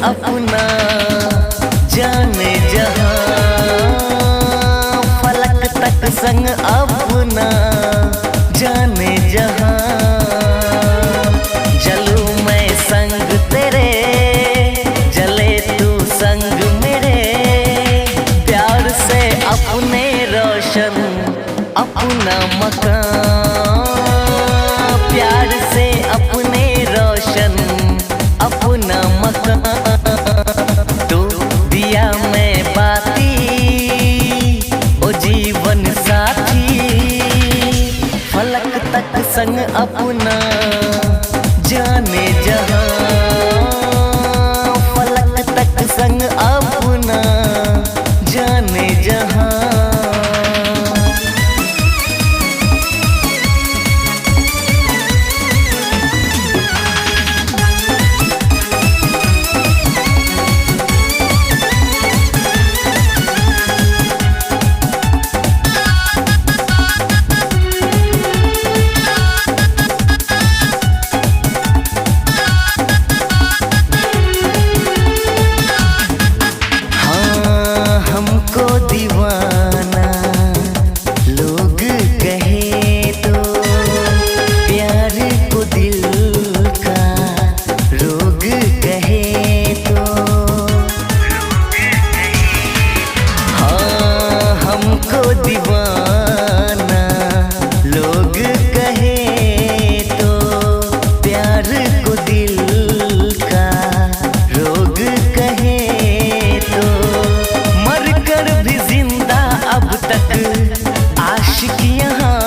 अपना जाने जहां, फलक तक संग अपना जाने जहां। जलूं मैं संग तेरे, जले तू संग मेरे, प्यार से अपने रोशन अपना मकान, प्यार से अपने रोशन अपना मकान। तू दिया मैं बाती ओ जीवन साथी, फलक तक संग अपना जाने जहां, फलक तक संग अपना जाने जहां। हमको दीवाना लोग कहे तो, प्यार को दिल का रोग कहे तो। हाँ हमको दीवाना लोग कहे तो, प्यार को दिल का रोग कहे तो। अब तक आशिक यहाँ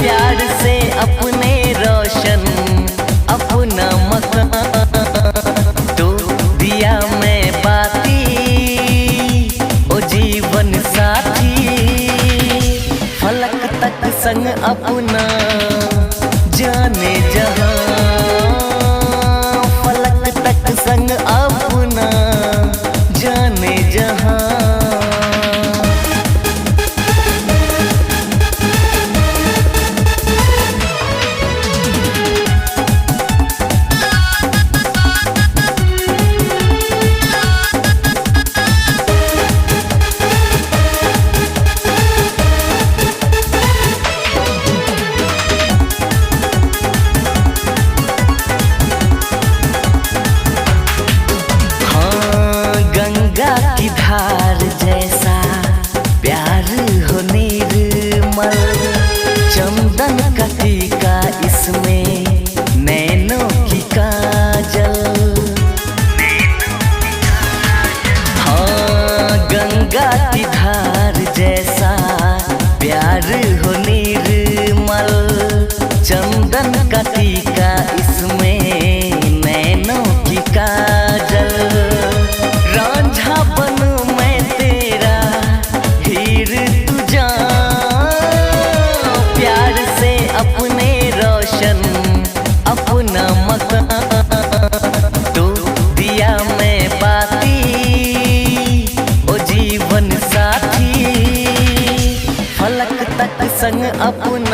प्यार से अपने रोशन अपना मकान। तो दिया मैं बाती ओ जीवन साथी, फलक तक संग अपना जाने जहां, फलक तक संग अपना जाने जहां। की धार जैसा प्यार हो निर्मल, चंदन का टीका इसमें नैनों की काजल। हाँ गंगा की धार जैसा प्यार हो निर्मल, चंदन का टीका इसमें नैनों की काजल। रांझा बनूं मैं तेरा हीर तू जान, प्यार से अपने रोशन अपना मकान। तो दिया मैं बाती ओ जीवन साथी, फलक तक संग अपना